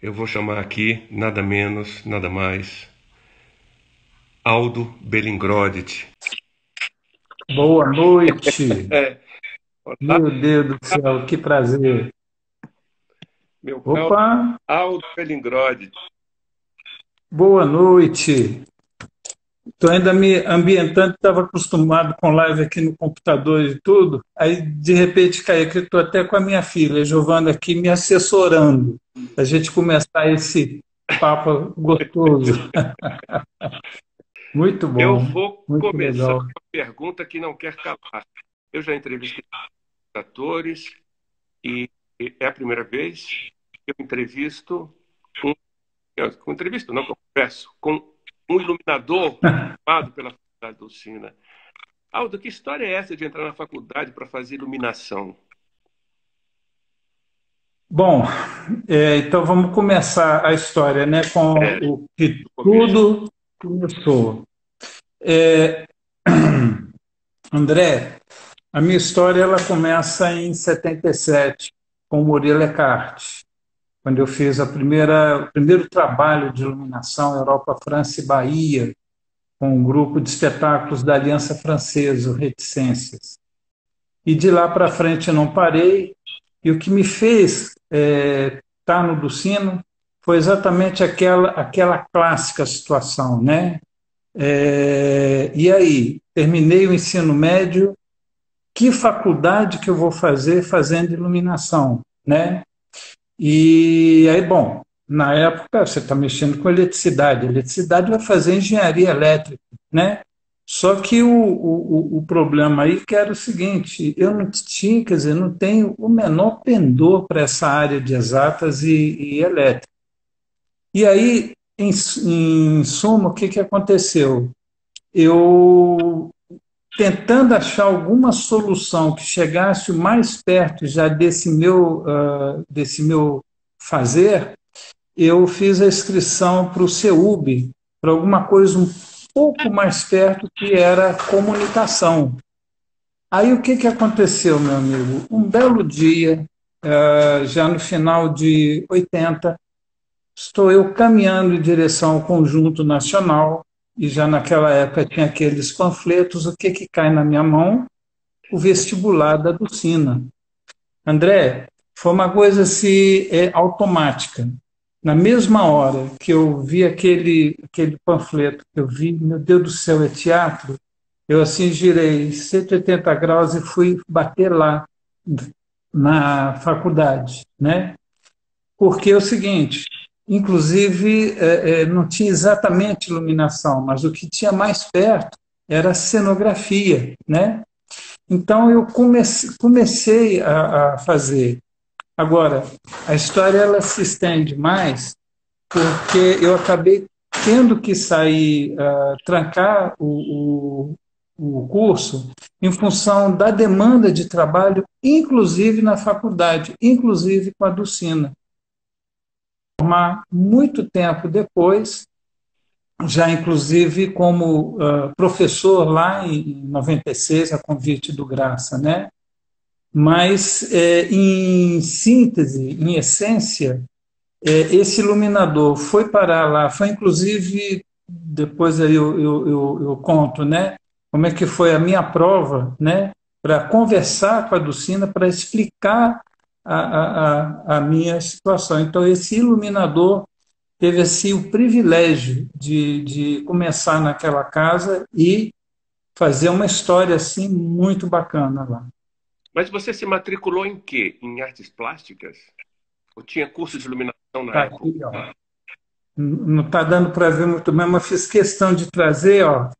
Eu vou chamar aqui nada menos, nada mais, Aldo Belingrodt. Boa noite. É, olá, Meu Deus do céu, que prazer. meu caro Opa, Aldo Belingrodt. boa noite. Estou ainda me ambientando, estava acostumado com live aqui no computador e tudo. Aí, de repente, caiu que estou até com a minha filha, a Giovana, aqui me assessorando. A gente começar esse papo gostoso. Muito Eu bom, vou muito começar legal. com uma pergunta que não quer calar. Eu já entrevistei atores e é a primeira vez que eu entrevisto um, não, que eu converso com um iluminador formado pela Faculdade do Sina. Aldo, que história é essa de entrar na faculdade para fazer iluminação? Bom, então vamos começar a história, né, com É, o que do começo. tudo começou. É, André, a minha história ela começa em 77, com o Murilo Eckhart, quando eu fiz o primeiro trabalho de iluminação Europa, França e Bahia, com um grupo de espetáculos da Aliança Francesa, o Reticências. E de lá para frente eu não parei, e o que me fez estar no Docino foi exatamente aquela clássica situação, né? E aí, terminei o ensino médio, que faculdade que eu vou fazer fazendo iluminação, né? E aí, bom, na época você está mexendo com eletricidade, eletricidade vai fazer engenharia elétrica, né? Só que o problema aí que era o seguinte, eu não tinha, quer dizer, não tenho o menor pendor para essa área de exatas e elétrica. E aí, em suma, o que que aconteceu? Eu tentando achar alguma solução que chegasse o mais perto já desse meu fazer, eu fiz a inscrição para o CEUB, para alguma coisa um pouco mais perto, que era comunicação. Aí o que, que aconteceu, meu amigo? Um belo dia, já no final de 80, estou eu caminhando em direção ao Conjunto Nacional, e já naquela época tinha aqueles panfletos, o que, que cai na minha mão? O vestibular da Ducina. André, foi uma coisa assim, automática. Na mesma hora que eu vi aquele panfleto, que eu vi, meu Deus do céu, é teatro, eu assim girei 180 graus e fui bater lá na faculdade, né? Porque é o seguinte, inclusive não tinha exatamente iluminação, mas o que tinha mais perto era a cenografia, né? Então eu comecei a fazer. Agora, a história ela se estende mais porque eu acabei tendo que sair, trancar o curso em função da demanda de trabalho, inclusive na faculdade, inclusive com a Ducina. Muito tempo depois, já inclusive como professor lá em 96, a convite do Graça, né? Mas, em síntese, em essência, esse iluminador foi parar lá, foi inclusive, depois aí eu conto, né, como é que foi a minha prova, né, para conversar com a Ducina, para explicar a minha situação. Então, esse iluminador teve assim o privilégio de começar naquela casa e fazer uma história assim muito bacana lá. Mas você se matriculou em quê? Em artes plásticas? Ou tinha curso de iluminação na Tá época? aqui, ó. Não está dando para ver muito bem, mas fiz questão de trazer, ó.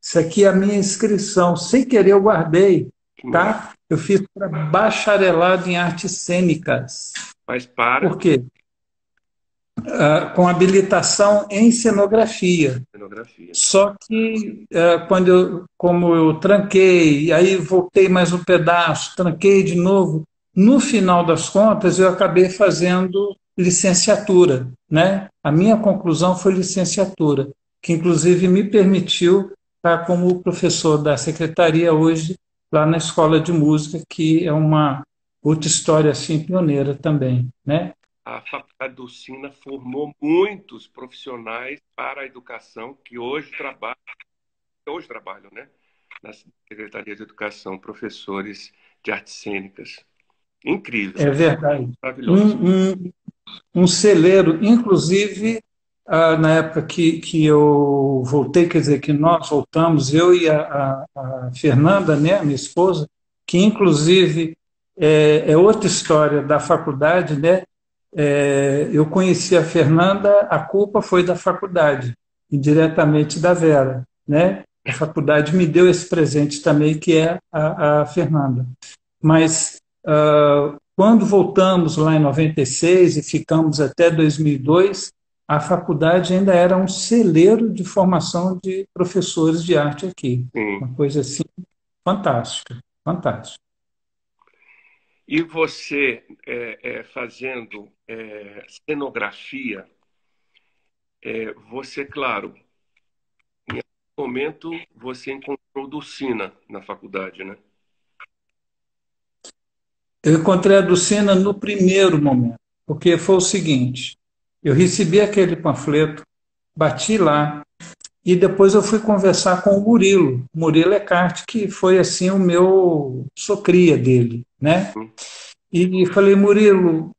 Isso aqui é a minha inscrição. Sem querer eu guardei, Que maravilha. tá? Eu fiz para bacharelado em artes cênicas. Mas para Por quê? Com habilitação em cenografia. cenografia. Só que como eu tranquei, aí voltei mais um pedaço, tranquei de novo. No final das contas, eu acabei fazendo licenciatura, né? A minha conclusão foi licenciatura, que inclusive me permitiu estar como professor da secretaria hoje lá na Escola de Música, que é uma outra história assim pioneira também, né? a Faculdade do Sina formou muitos profissionais para a educação que hoje trabalham, né, na Secretaria de Educação, professores de artes cênicas. Incrível, É verdade. maravilhoso. Um celeiro, inclusive, na época que eu voltei, quer dizer, que nós voltamos, eu e a Fernanda, né, minha esposa, que inclusive é outra história da faculdade, né? Eu conheci a Fernanda, a culpa foi da faculdade, indiretamente da Vera, né? A faculdade me deu esse presente também, que é a Fernanda. Mas quando voltamos lá em 96 e ficamos até 2002, a faculdade ainda era um celeiro de formação de professores de arte aqui. Sim. Uma coisa assim fantástica, fantástica. E você, fazendo cenografia, você, claro, em algum momento você encontrou Dulcina na faculdade, né? Eu encontrei a Ducena no primeiro momento, porque foi o seguinte: eu recebi aquele panfleto, bati lá, e depois eu fui conversar com o Murilo Eckhart, que foi assim o meu sou cria dele, né? Hum. E falei, Murilo,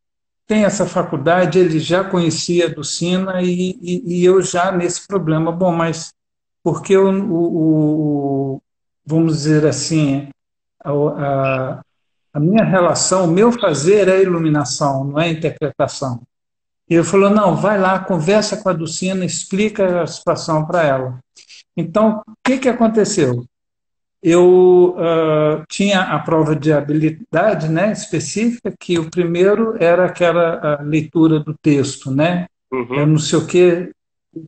tem essa faculdade, ele já conhecia a Ducina e eu já nesse problema. Bom, mas porque vamos dizer assim, a, a minha relação, o meu fazer é iluminação, não é interpretação. E ele falou, não, vai lá, conversa com a Ducina, explica a situação para ela. Então, o que aconteceu? Eu tinha a prova de habilidade, né, específica, que o primeiro era aquela leitura do texto, né? Eu Uhum. não sei o quê,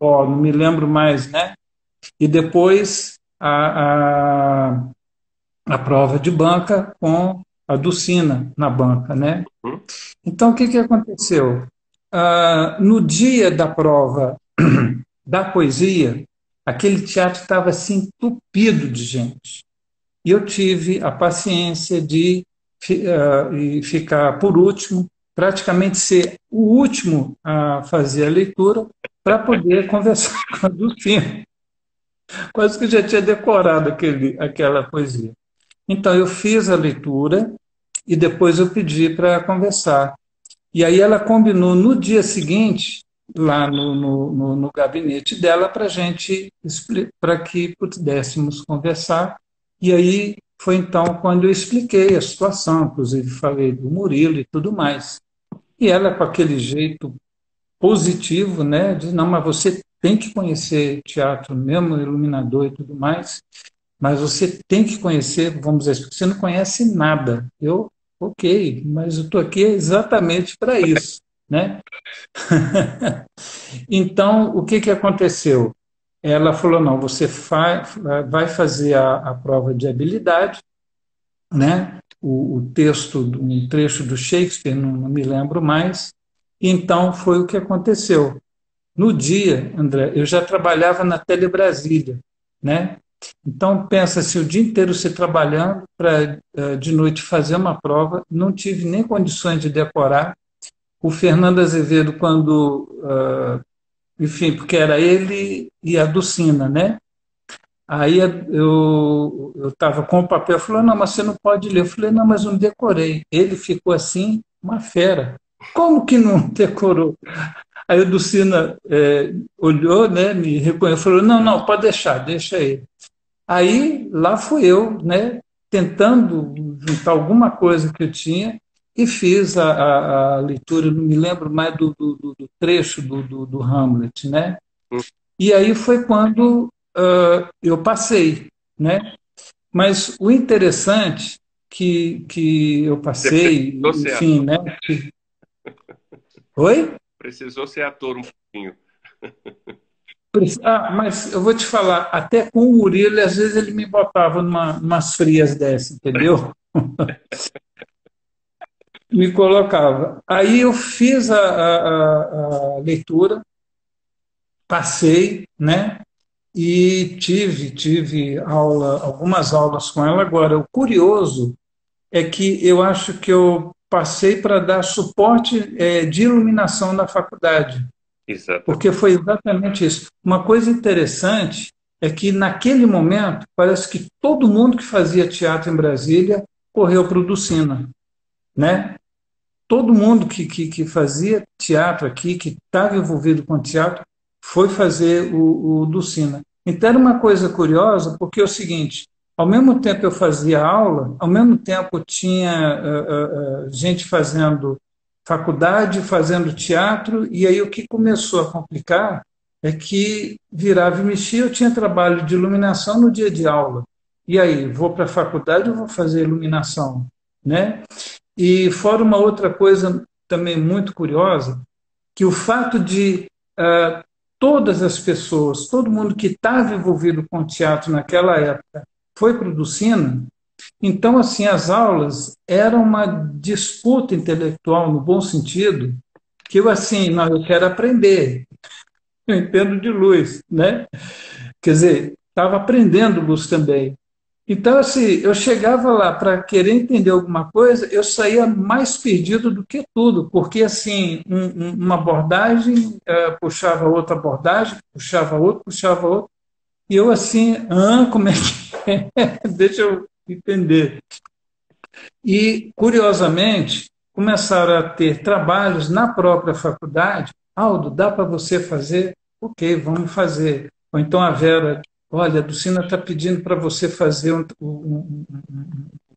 não me lembro mais, né? E depois a prova de banca com a Ducina na banca, né? Uhum. Então, o que aconteceu? No dia da prova da poesia, aquele teatro estava assim entupido de gente. E eu tive a paciência de ficar por último, praticamente ser o último a fazer a leitura para poder conversar com a Dulcina. Quase que eu já tinha decorado aquela poesia. Então, eu fiz a leitura e depois eu pedi para conversar. E aí ela combinou no dia seguinte, lá no gabinete dela, para gente, para que pudéssemos conversar. E aí foi então quando eu expliquei a situação, inclusive falei do Murilo e tudo mais. E ela, com aquele jeito positivo, né, diz, não, mas você tem que conhecer teatro mesmo, iluminador e tudo mais, mas você tem que conhecer, vamos dizer, porque você não conhece nada. Eu, ok, mas eu estou aqui exatamente para isso, né? Então, o que aconteceu? Ela falou, não, você vai fazer a prova de habilidade, né? O texto, um trecho do Shakespeare, não me lembro mais. Então, foi o que aconteceu. No dia, André, eu já trabalhava na Tele Brasília, né? Então, pensa assim, o dia inteiro você trabalhando para de noite fazer uma prova, não tive nem condições de decorar. O Fernando Azevedo, quando, enfim, porque era ele e a Ducina, né? Aí eu estava com o papel, falou, não, mas você não pode ler. Eu falei, não, mas não decorei. Ele ficou assim, uma fera. Como que não decorou? Aí o Ducina olhou, né, me reconheceu, falou, não, não, pode deixar, deixa aí. Aí lá fui eu, né, tentando juntar alguma coisa que eu tinha e fiz a leitura, não me lembro mais do trecho do Hamlet, né? E aí foi quando eu passei, né? Mas o interessante que eu Você passei, precisou ser enfim, ator, né? Oi? precisou ser ator um pouquinho. Mas eu vou te falar, até com o Murilo, às vezes ele me botava umas frias dessa, entendeu? Me colocava. Aí eu fiz a leitura, passei, né? E tive algumas aulas com ela. Agora, o curioso é que eu acho que eu passei para dar suporte de iluminação na faculdade, Exatamente. porque foi exatamente isso. Uma coisa interessante é que, naquele momento, parece que todo mundo que fazia teatro em Brasília correu para o Ducina, né? Todo mundo que fazia teatro aqui, que estava envolvido com teatro, foi fazer o Ducina. Então era uma coisa curiosa, porque é o seguinte, ao mesmo tempo eu fazia aula, ao mesmo tempo tinha gente fazendo faculdade, fazendo teatro, e aí o que começou a complicar é que virava e mexia, eu tinha trabalho de iluminação no dia de aula. E aí, vou para a faculdade ou vou fazer iluminação? Né? E fora uma outra coisa também muito curiosa, que o fato de todas as pessoas, todo mundo que estava envolvido com teatro naquela época, foi para o Ducina, então, assim, as aulas eram uma disputa intelectual, no bom sentido, que eu, assim, não, eu quero aprender, eu entendo de luz, né? Quer dizer, estava aprendendo luz também. Então, assim, eu chegava lá para querer entender alguma coisa, eu saía mais perdido do que tudo, porque, assim, uma abordagem puxava outra abordagem, puxava outra, e eu, assim, como é que é? Deixa eu entender. E, curiosamente, começaram a ter trabalhos na própria faculdade. Aldo, dá para você fazer? Ok, vamos fazer. Ou então a Vera, olha, a Dulcina está pedindo para você fazer um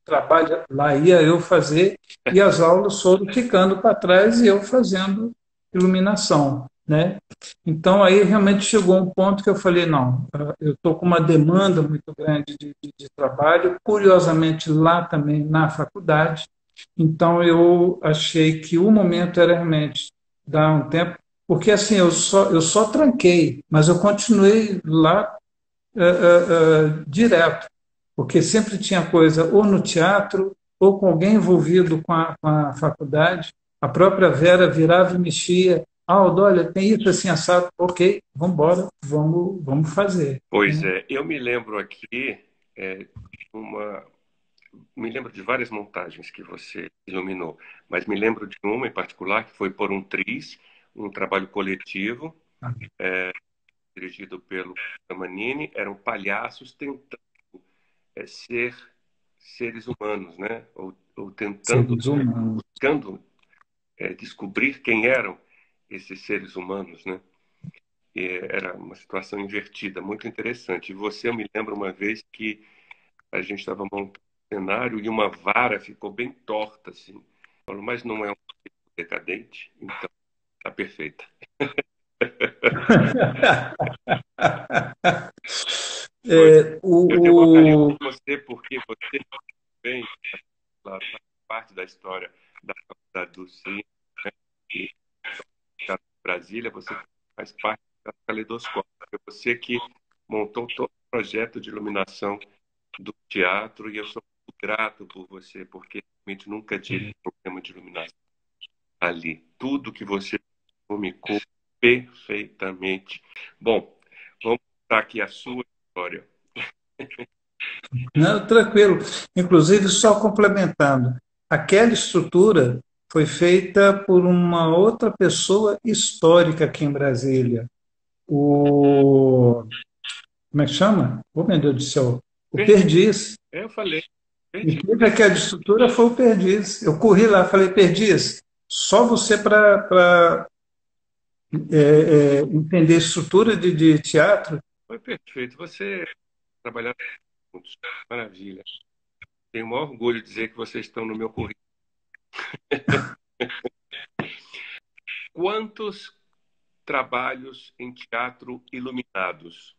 trabalho. Lá ia eu fazer, e as aulas foram ficando para trás e eu fazendo iluminação, né? Então aí realmente chegou um ponto que eu falei, não, eu estou com uma demanda muito grande de trabalho, curiosamente lá também na faculdade, então eu achei que o momento era realmente dar um tempo, porque assim, eu só tranquei, mas eu continuei lá direto, porque sempre tinha coisa ou no teatro, ou com alguém envolvido com a faculdade. A própria Vera virava e mexia. Aldo, olha, tem isso assim assado. Ok, vamos embora, vamos fazer. Pois Né? é, eu me lembro aqui, é, uma, me lembro de várias montagens que você iluminou, mas me lembro de uma em particular que foi por um triz, um trabalho coletivo, dirigido pelo Manini. Eram palhaços tentando ser seres humanos, né? Ou tentando, Seres humanos. buscando descobrir quem eram esses seres humanos, né? E era uma situação invertida, muito interessante. E você, eu me lembro uma vez que a gente estava montando um cenário e uma vara ficou bem torta, assim. Falou, mas não é um decadente, então tá perfeita. Foi. É, Eu tenho um carinho o, por você porque você vem, claro, faz parte da história da Faculdade do Sim, né? E da Brasília, você faz parte da Caleidoscópio. Foi você que montou todo o projeto de iluminação do teatro e eu sou muito grato por você, porque realmente nunca tive problema de iluminação ali. Tudo que você comunicou perfeitamente. Bom, vamos contar aqui a sua história. não, tranquilo. Inclusive, só complementando, aquela estrutura foi feita por uma outra pessoa histórica aqui em Brasília. Como é que chama? Oh, meu Deus do céu. O Perdi. Perdiz. Eu falei, E perdi. teve aquela estrutura foi o Perdiz. Eu corri lá, falei, Perdiz, só você para entender estrutura de teatro. Foi perfeito. Você trabalhar juntos. Maravilha. Tenho o maior orgulho de dizer que vocês estão no meu currículo. Quantos trabalhos em teatro iluminados?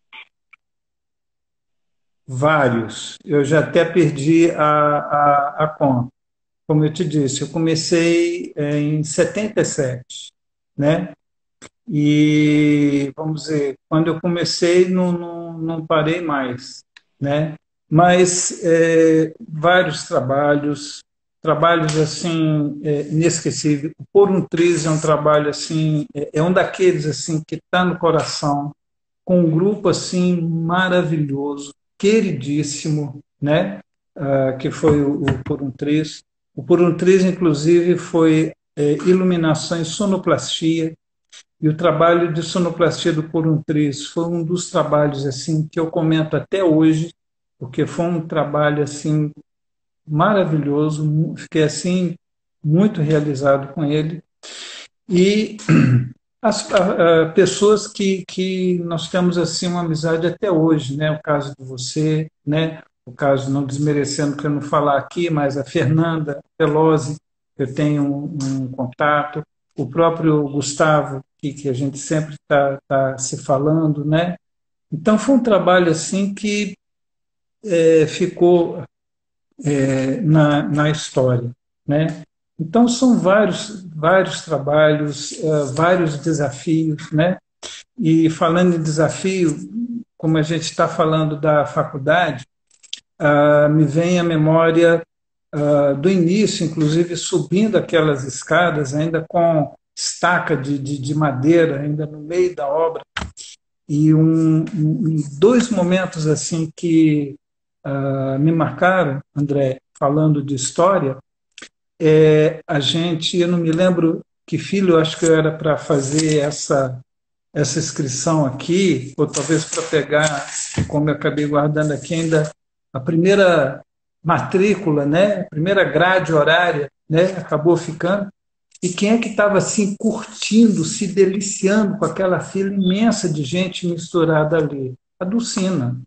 Vários. Eu já até perdi a conta. Como eu te disse, eu comecei em 77, né? E, vamos dizer, quando eu comecei, não parei mais, né? Mas vários trabalhos assim, inesquecíveis. O Por um Triz é um trabalho assim, é um daqueles assim que está no coração, com um grupo assim maravilhoso, queridíssimo, né? Que foi o Por um Triz. O Por um Triz, inclusive, foi iluminação e sonoplastia, e o trabalho de sonoplastia do Por um Triz foi um dos trabalhos assim que eu comento até hoje, porque foi um trabalho assim maravilhoso, fiquei assim muito realizado com ele. E pessoas que nós temos assim uma amizade até hoje, né? O caso de você, né? O caso, não desmerecendo para não falar aqui, mas a Fernanda Pelosi, eu tenho um contato, o próprio Gustavo, que a gente sempre está se falando, né? Então foi um trabalho assim que ficou na história, né? Então são vários trabalhos, vários desafios, né? E falando em desafio, como a gente está falando da faculdade, me vem à memória do início, inclusive subindo aquelas escadas, ainda com estaca de madeira, ainda no meio da obra, e dois momentos assim que me marcaram, André, falando de história, eu não me lembro que filho, eu acho que eu era para fazer essa inscrição aqui, ou talvez para pegar, como eu acabei guardando aqui ainda, a primeira matrícula, né? A primeira grade horária, né? Acabou ficando. E quem é que estava assim curtindo, se deliciando com aquela fila imensa de gente misturada ali? A Dulcina,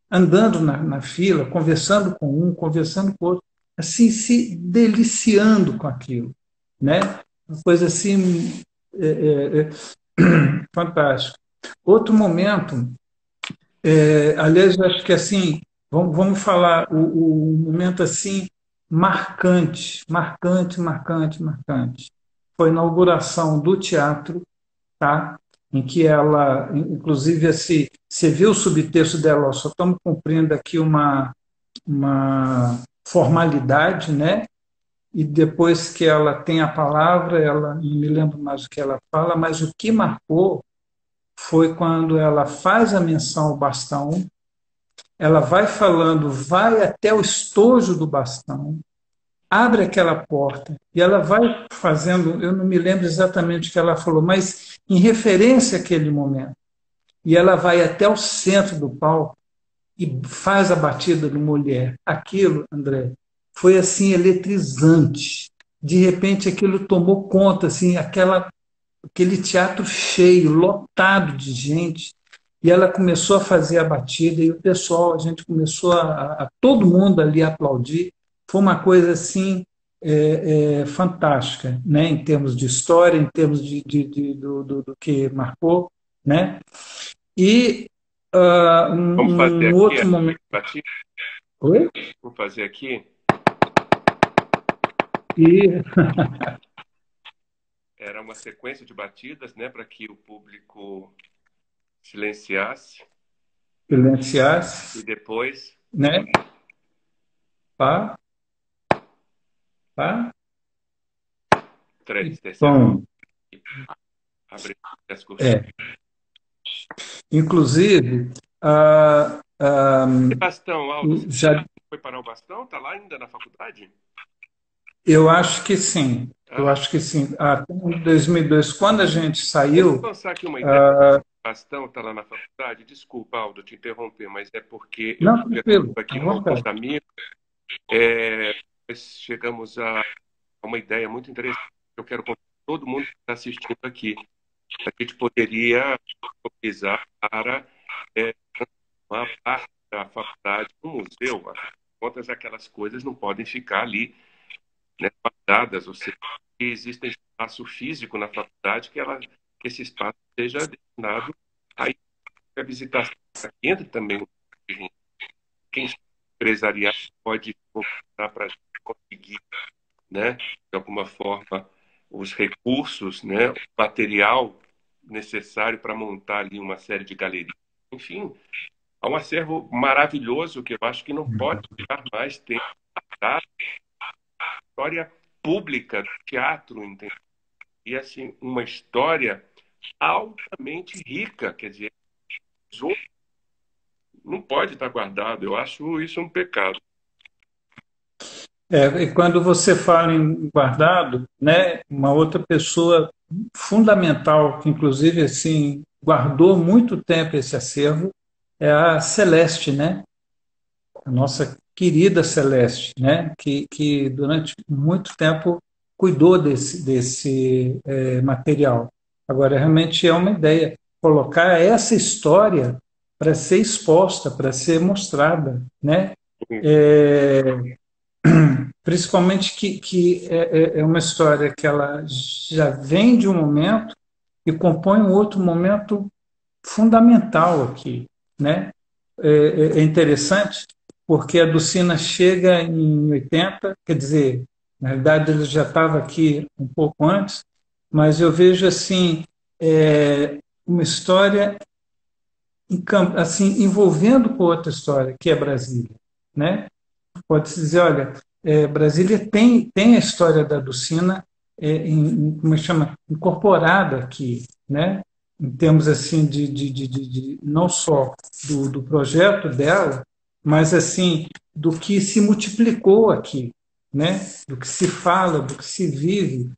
andando na fila, conversando com um, conversando com outro, assim, se deliciando com aquilo, né? Uma coisa assim fantástico. Outro momento, aliás, eu acho que assim, vamos falar o momento assim marcante. Foi a inauguração do teatro, tá? Em que ela, inclusive, assim, você vê o subtexto dela, ó, só estamos cumprindo aqui uma formalidade, né? E depois que ela tem a palavra, ela não me lembro mais o que ela fala, mas o que marcou foi quando ela faz a menção ao bastão, ela vai falando, vai até o estojo do bastão, abre aquela porta e ela vai fazendo, eu não me lembro exatamente o que ela falou, mas em referência àquele momento. E ela vai até o centro do palco e faz a batida do mulher. Aquilo, André, foi assim eletrizante. De repente aquilo tomou conta, assim, aquele teatro cheio, lotado de gente, e ela começou a fazer a batida e o pessoal, a gente começou a todo mundo ali aplaudir. Foi uma coisa assim fantástica, né? Em termos de história, em termos do que marcou, né? E Vamos fazer um aqui outro a momento. batida? Oi? Vamos fazer aqui. E Era uma sequência de batidas, né, para que o público silenciasse e silenciasse, depois né? Pá, pá, e três, terceira pão. abrir as cortinas. É. Inclusive, ah, ah, E bastão, Aldo, você já, foi parar o bastão? Tá lá ainda na faculdade? eu acho que sim. Eu Ah, acho que sim. Até em 2002, quando a gente deixa eu saiu, lançar aqui uma ideia. Bastão tá lá na faculdade? Desculpa, Aldo, te interromper, mas é porque eu não, estou vendo tranquilo, à aqui com alguns vontade. amigos, nós chegamos a uma ideia muito interessante. Eu quero convidar todo mundo que está assistindo aqui. A gente poderia utilizar para é, uma parte da faculdade, um museu. Afinal de contas, aquelas coisas não podem ficar ali, né, guardadas, ou seja, que existe espaço físico na faculdade que esse espaço seja destinado a visitação. Entre também quem empresarial pode contar para conseguir, né, de alguma forma, os recursos, né, o material necessário para montar ali uma série de galerias. Enfim, há um acervo maravilhoso que eu acho que não pode ficar mais tempo da história pública do teatro, entendeu? E assim, uma história altamente rica, quer dizer, não pode estar guardado. Eu acho isso um pecado. E quando você fala em guardado, né, uma outra pessoa fundamental, que inclusive assim guardou muito tempo esse acervo, é a Celeste, né? A nossa querida Celeste, né? Que durante muito tempo cuidou desse material. Agora, realmente é uma ideia colocar essa história para ser exposta, para ser mostrada, né? É, principalmente que é uma história que ela já vem de um momento e compõe um outro momento fundamental aqui, né? É interessante porque a Dulcina chega em 80, quer dizer, na realidade ele já estava aqui um pouco antes, mas eu vejo assim uma história assim envolvendo com outra história que é Brasília, né? Pode-se dizer, olha, Brasília tem a história da Dulcina como é que chama? Incorporada aqui, né? Em termos assim não só do projeto dela, mas assim do que se multiplicou aqui, né? Do que se fala, do que se vive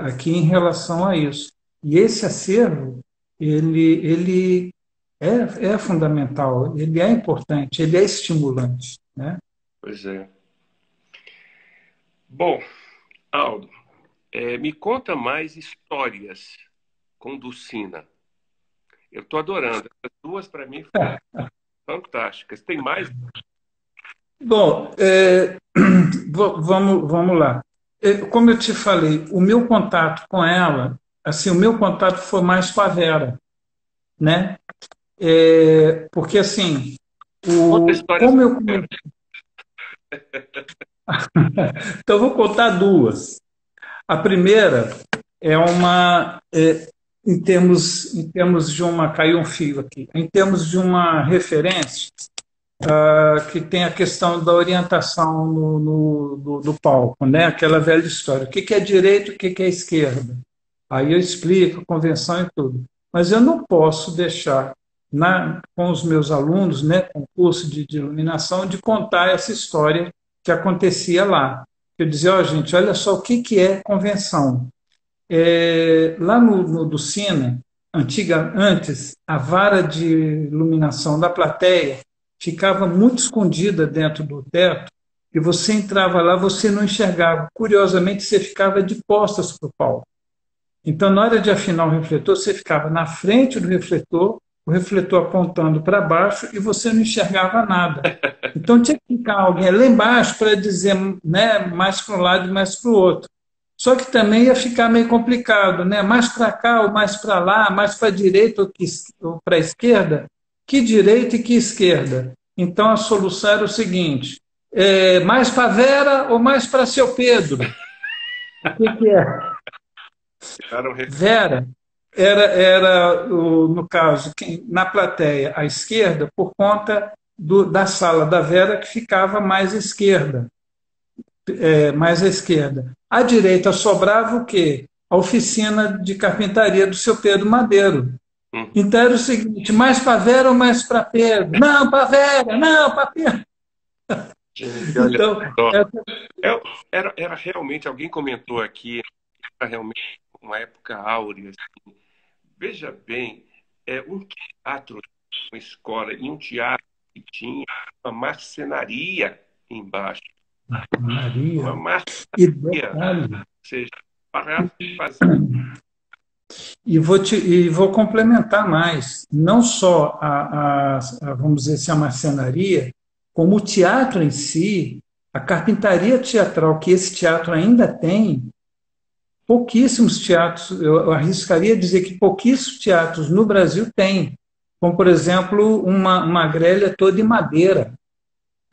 aqui em relação a isso. E esse acervo, ele é fundamental, ele é importante, ele é estimulante, né? Pois é. Bom, Aldo, me conta mais histórias com Dulcina. Eu estou adorando. As duas, para mim, foram fantásticas. Tem mais? Bom, vamos lá. Como eu te falei, o meu contato com ela, assim, o meu contato foi mais com a Vera, né? Porque assim, Conta histórias. como eu então eu vou contar duas. A primeira é em termos de uma caiu um fio aqui, em termos de uma referência que tem a questão da orientação do palco, né? Aquela velha história. O que é direita, o que é esquerda? Aí eu explico, convenção e tudo. Mas eu não posso deixar com os meus alunos, né, com o curso de iluminação, de contar essa história que acontecia lá. Eu dizia, ó, gente, olha só o que é convenção. Lá no Ducina, antes, a vara de iluminação da plateia ficava muito escondida dentro do teto e você entrava lá, você não enxergava. Curiosamente, você ficava de costas para o palco. Então, na hora de afinar o refletor, você ficava na frente do refletor, o refletor apontando para baixo e você não enxergava nada. Então, tinha que ficar alguém lá embaixo para dizer, né, mais para um lado e mais para o outro. Só que também ia ficar meio complicado, né? Mais para cá ou mais para lá, mais para a direita ou para a esquerda. Que direita e que esquerda? Então a solução era o seguinte: mais para Vera ou mais para seu Pedro? O que é? Eram Vera era no caso, na plateia, à esquerda, por conta da sala da Vera que ficava mais à esquerda. Mais à esquerda. À direita sobrava o quê? A oficina de carpintaria do seu Pedro Madeiro. Hum. Então era o seguinte: mais para Vera ou mais para Pedro? Não, para Vera, não, para Pedro. Gente, olha Então, só. Era realmente, alguém comentou aqui, era realmente uma época áurea. Assim. Veja bem, um teatro, uma escola, e um teatro que tinha uma marcenaria embaixo. Maria, Uma e marcenaria, detalhe, ou seja, para fazer. vou complementar mais, não só vamos dizer assim, a marcenaria, como o teatro em si, a carpintaria teatral que esse teatro ainda tem, pouquíssimos teatros, eu arriscaria dizer que pouquíssimos teatros no Brasil têm, como, por exemplo, uma grelha toda em madeira.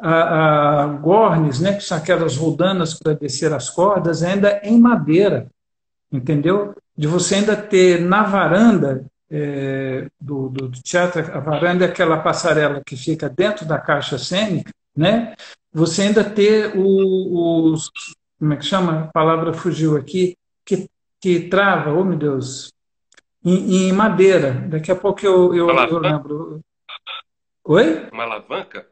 A gornes, né, que são aquelas rodanas para descer as cordas, ainda é em madeira, entendeu? De você ainda ter na varanda do teatro, a varanda é aquela passarela que fica dentro da caixa cênica, né? Você ainda ter como é que chama? A palavra fugiu aqui, que trava, oh meu Deus, em madeira. Daqui a pouco eu Alavanca? lembro. Oi? Uma alavanca?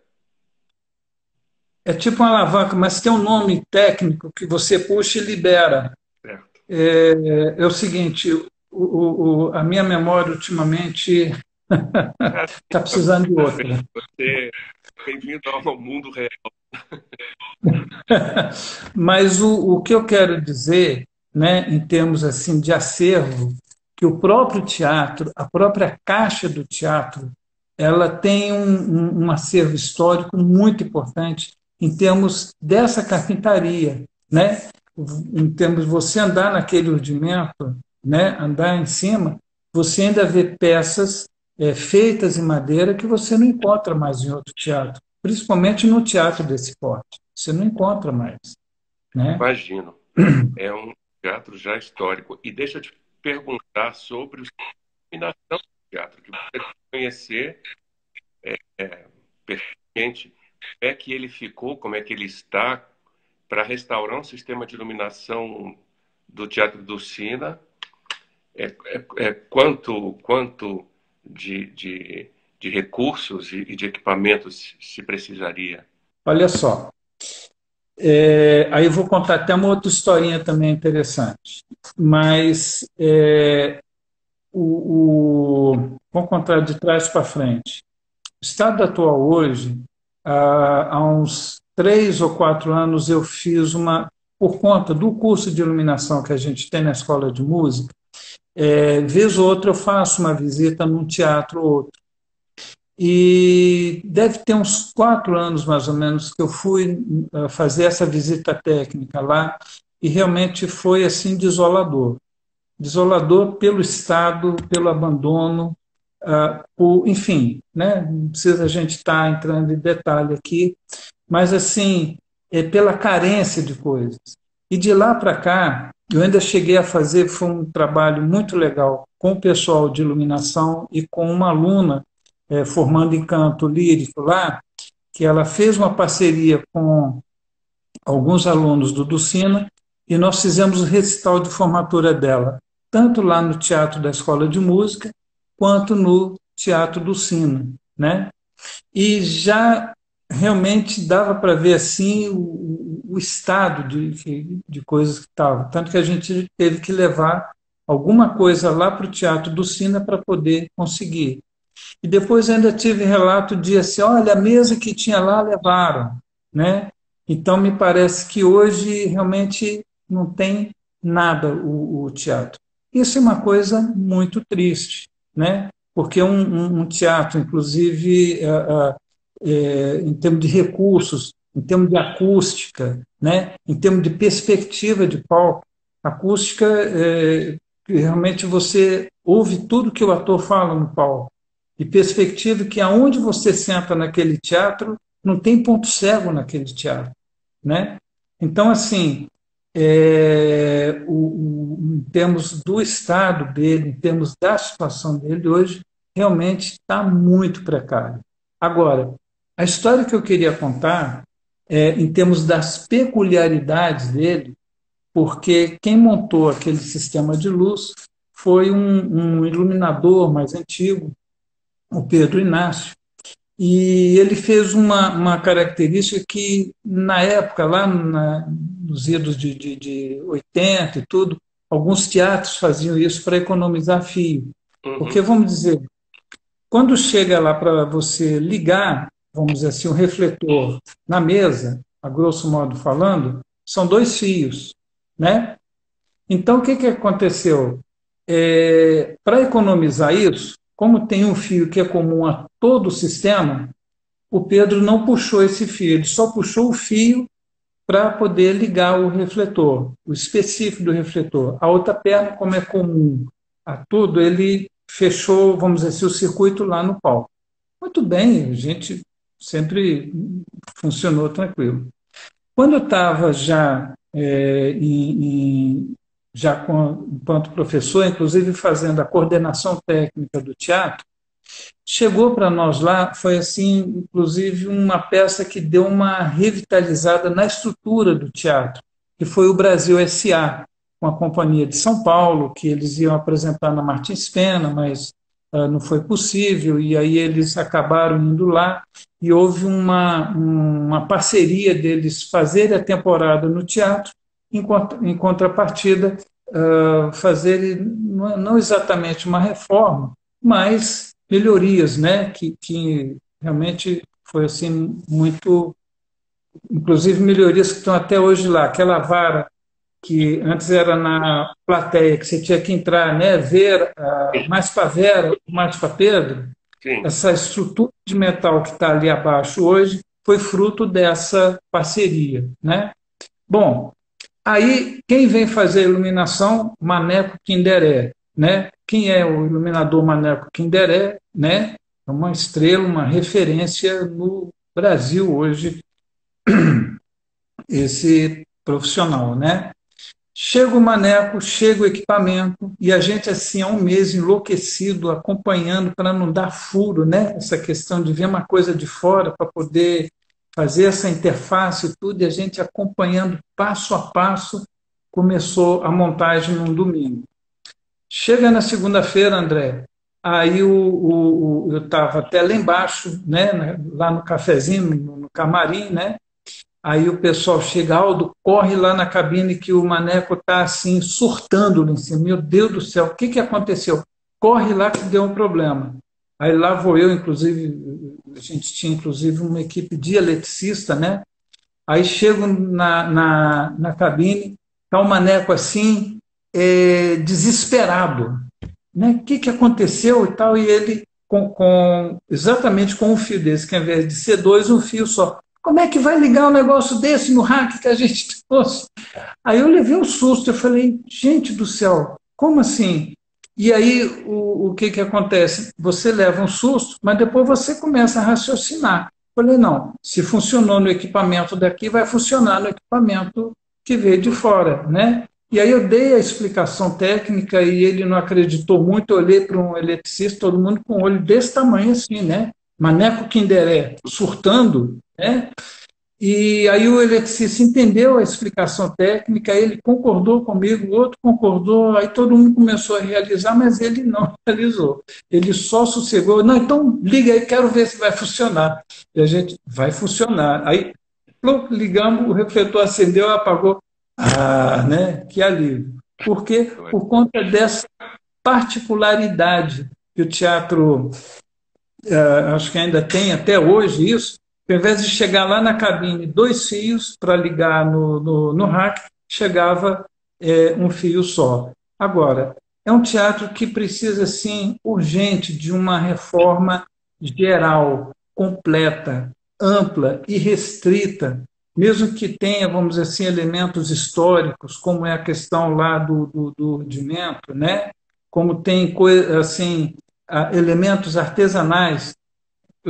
é tipo uma alavanca, mas tem um nome técnico que você puxa e libera. Certo. É o seguinte, a minha memória ultimamente É, está precisando de outra. você, bem-vindo ao mundo real. Mas o que eu quero dizer, né, em termos assim de acervo, que o próprio teatro, a própria caixa do teatro, ela tem um acervo histórico muito importante em termos dessa carpintaria, né? Em termos de você andar naquele rudimento, né, andar em cima, você ainda vê peças feitas em madeira que você não encontra mais em outro teatro, principalmente no teatro desse porte. Você não encontra mais, né? Imagino. É um teatro já histórico. E deixa eu te perguntar sobre a iluminação do teatro, que você tem que conhecer perfeitamente como é que ele ficou, como é que ele está, para restaurar um sistema de iluminação do Teatro do Sina. Quanto de recursos e de equipamentos se precisaria? Olha só, aí eu vou contar até uma outra historinha também interessante, mas vamos contar de trás para frente. O estado atual hoje, há uns 3 ou 4 anos eu fiz por conta do curso de iluminação que a gente tem na escola de música, vez ou outra eu faço uma visita num teatro ou outro. E deve ter uns 4 anos, mais ou menos, que eu fui fazer essa visita técnica lá, e realmente foi assim desolador. Desolador pelo estado, pelo abandono, enfim, né? Não precisa a gente estar entrando em detalhe aqui, mas assim, pela carência de coisas. E de lá para cá, eu ainda cheguei a fazer, foi um trabalho muito legal com o pessoal de iluminação e com uma aluna formando em canto lírico lá, que ela fez uma parceria com alguns alunos do Ducina e nós fizemos o recital de formatura dela, tanto lá no Teatro da Escola de Música, quanto no Teatro do Sina, né? E já realmente dava para ver assim o estado de coisas que estavam, tanto que a gente teve que levar alguma coisa lá para o Teatro do Sina para poder conseguir. E depois ainda tive relato de assim, olha, a mesa que tinha lá levaram, né? Então me parece que hoje realmente não tem nada o teatro. Isso é uma coisa muito triste, né? Porque um teatro, inclusive em termos de recursos, em termos de acústica, né? Em termos de perspectiva de palco, acústica que realmente você ouve tudo que o ator fala no palco e perspectiva que aonde você senta naquele teatro não tem ponto cego naquele teatro, né? Então, assim, em termos do estado dele, em termos da situação dele hoje, realmente está muito precário. Agora, a história que eu queria contar em termos das peculiaridades dele, porque quem montou aquele sistema de luz foi um iluminador mais antigo, o Pedro Inácio, e ele fez uma característica que, na época, lá nos idos de 80 e tudo, alguns teatros faziam isso para economizar fio. Uhum. Porque, vamos dizer, quando chega lá para você ligar, vamos dizer assim, o refletor na mesa, a grosso modo falando, são 2 fios, né? Então, o que, que aconteceu? Para economizar isso, como tem um fio que é comum a todo o sistema, o Pedro não puxou esse fio, ele só puxou o fio para poder ligar o refletor, o específico do refletor. A outra perna, como é comum a tudo, ele fechou, vamos dizer assim, o circuito lá no palco. Muito bem, a gente sempre funcionou tranquilo. Quando eu estava já enquanto professor, inclusive fazendo a coordenação técnica do teatro, chegou para nós lá, foi assim, inclusive uma peça que deu uma revitalizada na estrutura do teatro, que foi o Brasil S.A., com a Companhia de São Paulo, que eles iam apresentar na Martins Pena, mas não foi possível, e aí eles acabaram indo lá, e houve uma parceria deles fazerem a temporada no teatro, em contrapartida, fazer não exatamente uma reforma, mas melhorias, né, que realmente foi assim muito, inclusive melhorias que estão até hoje lá. Aquela vara que antes era na plateia, que você tinha que entrar, né, ver mais para Vera, mais para Pedro, Sim. essa estrutura de metal que está ali abaixo hoje foi fruto dessa parceria, né? Bom, aí quem vem fazer a iluminação? Maneco Kinderé, né? Quem é o iluminador Maneco Kinderé, né? É uma estrela, uma referência no Brasil hoje, esse profissional, né? Chega o maneco, chega o equipamento, e a gente, assim, há um mês enlouquecido, acompanhando para não dar furo, né? Essa questão de ver uma coisa de fora para poder fazer essa interface e tudo, e a gente acompanhando passo a passo, começou a montagem num domingo. Chega na segunda-feira, André, aí eu estava até lá embaixo, né? Lá no cafezinho, no camarim, né? Aí o pessoal chega, Aldo, corre lá na cabine que o Maneco está assim, surtando lá em cima. Meu Deus do céu, o que aconteceu? Corre lá que deu um problema. Aí lá vou eu, inclusive, a gente tinha inclusive uma equipe de eletricista, né? Aí chego na cabine, está o Maneco assim, desesperado, né? O que aconteceu e tal? E ele exatamente com um fio desse, que ao invés de ser dois, um fio só. Como é que vai ligar um negócio desse no rack que a gente trouxe? Aí eu levei um susto, eu falei, gente do céu, como assim? E aí o que acontece? Você leva um susto, mas depois você começa a raciocinar. Eu falei, não, se funcionou no equipamento daqui, vai funcionar no equipamento que veio de fora, né? E aí eu dei a explicação técnica e ele não acreditou muito, eu olhei para um eletricista, todo mundo com um olho desse tamanho assim, né? Maneco Kinderé surtando, né? E aí o eletricista entendeu a explicação técnica, ele concordou comigo, o outro concordou, aí todo mundo começou a realizar, mas ele não realizou. Ele só sossegou, não, então liga aí, quero ver se vai funcionar. E a gente, vai funcionar. Aí, plum, ligamos, o refletor acendeu, apagou. Ah, né? Que alívio. Por quê? Por conta dessa particularidade que o teatro, acho que ainda tem até hoje isso, ao invés de chegar lá na cabine dois fios para ligar no rack, chegava um fio só. Agora, é um teatro que precisa, sim, urgente de uma reforma geral, completa, ampla e restrita, mesmo que tenha, vamos dizer assim, elementos históricos, como é a questão lá do rudimento, né? Como tem assim, elementos artesanais.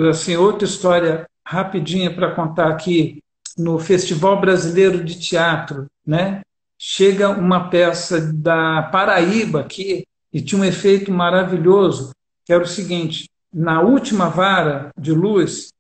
Assim, outra história rapidinha para contar aqui, no Festival Brasileiro de Teatro, né? Chega uma peça da Paraíba aqui e tinha um efeito maravilhoso, que era o seguinte, na última vara de luz,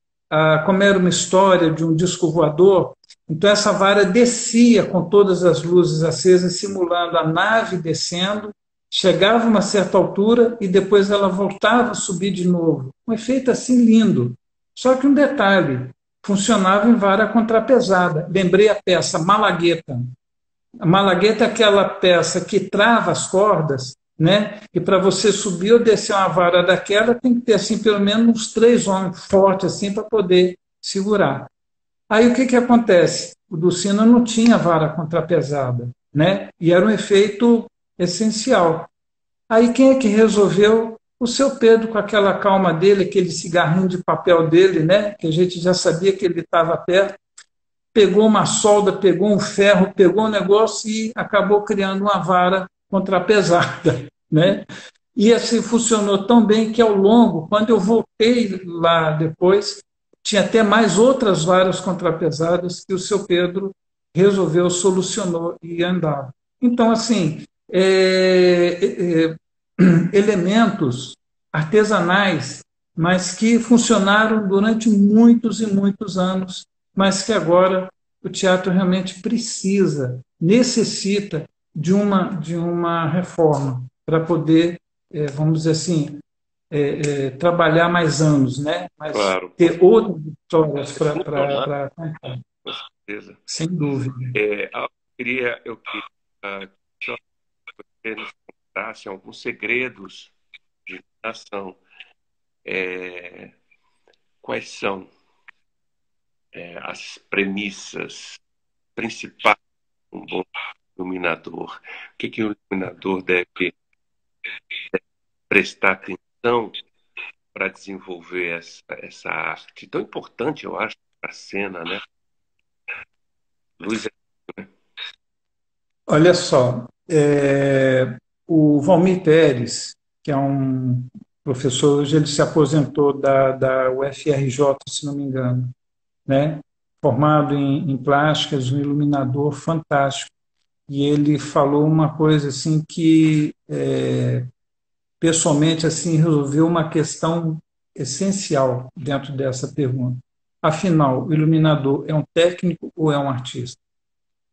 como era uma história de um disco voador, então essa vara descia com todas as luzes acesas, simulando a nave descendo, chegava a uma certa altura e depois ela voltava a subir de novo. Um efeito assim lindo. Só que um detalhe, funcionava em vara contrapesada. Lembrei a peça Malagueta. A malagueta é aquela peça que trava as cordas, né? E para você subir ou descer uma vara daquela, tem que ter assim pelo menos uns três homens fortes assim para poder segurar. Aí o que acontece? O Dulcino não tinha vara contrapesada, né? E era um efeito essencial. Aí quem é que resolveu? O seu Pedro, com aquela calma dele, aquele cigarrinho de papel dele, né? Que a gente já sabia que ele estava perto, pegou uma solda, pegou um ferro, pegou um negócio e acabou criando uma vara contrapesada, né? E assim funcionou tão bem que ao longo, quando eu voltei lá depois, tinha até mais outras varas contrapesadas que o seu Pedro resolveu, solucionou e andava. Então, assim, elementos artesanais, mas que funcionaram durante muitos e muitos anos, mas que agora o teatro realmente precisa, necessita de uma reforma para poder, vamos dizer assim, trabalhar mais anos, né? Mas Claro, ter outras histórias funcionar, para contar, com certeza. sem dúvida. Eu queria que você nos contasse alguns segredos de iluminação. É, quais são as premissas principais de um bom iluminador? O que que o iluminador deve prestar atenção para desenvolver essa arte tão importante, eu acho, para a cena, né? Luz é... Olha só, o Valmir Pérez, que é um professor, hoje ele se aposentou da UFRJ, se não me engano, né? Formado em plásticas, um iluminador fantástico. E ele falou uma coisa assim que, pessoalmente, assim, resolveu uma questão essencial dentro dessa pergunta. Afinal, o iluminador é um técnico ou é um artista?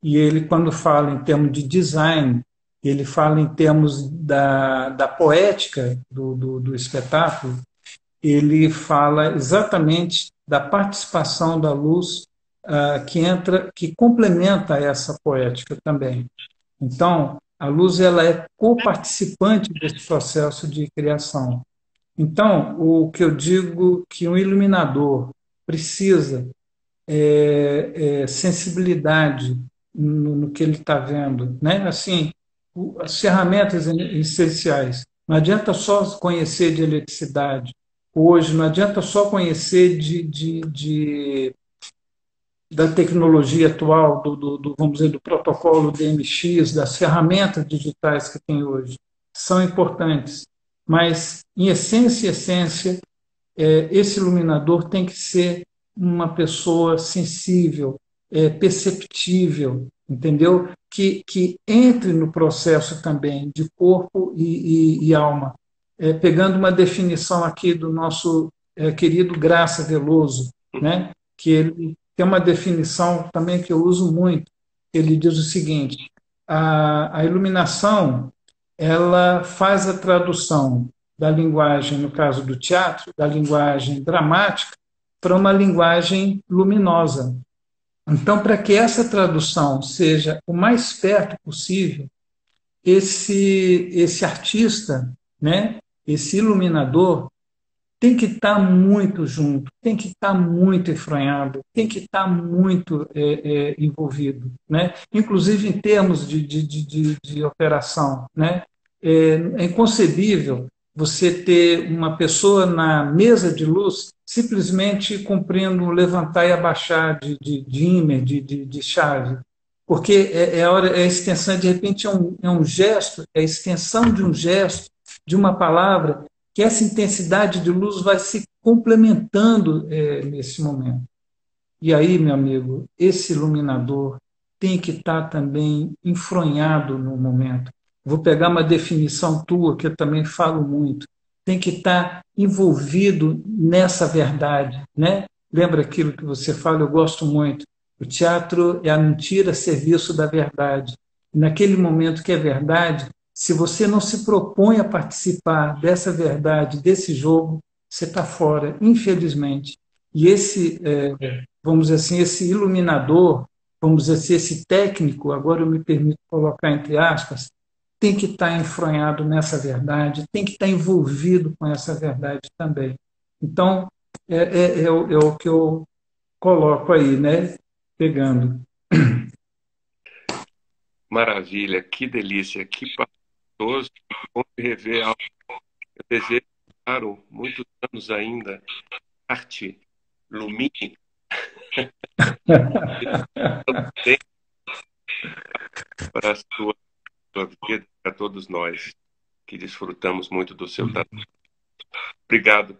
E ele, quando fala em termos de design, ele fala em termos da poética do espetáculo, ele fala exatamente da participação da luz que entra, que complementa essa poética também. Então, a luz ela é coparticipante desse processo de criação. Então, o que eu digo que um iluminador precisa sensibilidade no que ele está vendo, né? Assim, as ferramentas essenciais. Não adianta só conhecer de eletricidade. Hoje, não adianta só conhecer da tecnologia atual, vamos dizer, do protocolo DMX, das ferramentas digitais que tem hoje. São importantes. Mas, em essência, esse iluminador tem que ser uma pessoa sensível, perceptível, entendeu? Que entre no processo também de corpo e alma. Pegando uma definição aqui do nosso querido Graça Veloso, né? Que ele tem uma definição também que eu uso muito. Ele diz o seguinte: a iluminação ela faz a tradução da linguagem, no caso do teatro, da linguagem dramática, para uma linguagem luminosa. Então, para que essa tradução seja o mais perto possível, esse artista, né, esse iluminador, tem que estar muito junto, tem que estar muito enfronhado, tem que estar muito envolvido, né? Inclusive em termos de operação. Né? É inconcebível você ter uma pessoa na mesa de luz simplesmente cumprindo um levantar e abaixar de dimmer, de chave, porque é a extensão, de repente é um gesto, é a extensão de um gesto, de uma palavra, que essa intensidade de luz vai se complementando nesse momento. E aí, meu amigo, esse iluminador tem que estar também enfronhado no momento. Vou pegar uma definição tua, que eu também falo muito. Tem que estar envolvido nessa verdade, né? Lembra aquilo que você fala, eu gosto muito. O teatro é a mentira a serviço da verdade. Naquele momento que é verdade, se você não se propõe a participar dessa verdade, desse jogo, você está fora, infelizmente. E vamos dizer assim, esse iluminador, vamos dizer assim, esse técnico, agora eu me permito colocar entre aspas, tem que estar enfronhado nessa verdade, tem que estar envolvido com essa verdade também. Então, é o que eu coloco aí, né? Pegando. Maravilha, que delícia, que gostoso, que bom de rever algo. Eu desejo, claro, muitos anos ainda, arte lumínica também para a sua vida, para todos nós que desfrutamos muito do seu talento. Obrigado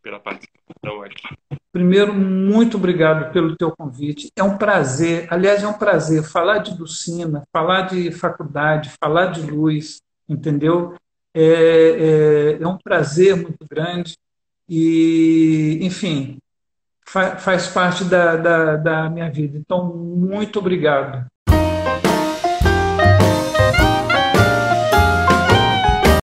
pela participação aqui. Primeiro, muito obrigado pelo teu convite. É um prazer, aliás, é um prazer falar de Lucina, falar de faculdade, falar de luz, entendeu? É um prazer muito grande e, enfim, faz parte da minha vida. Então, muito obrigado.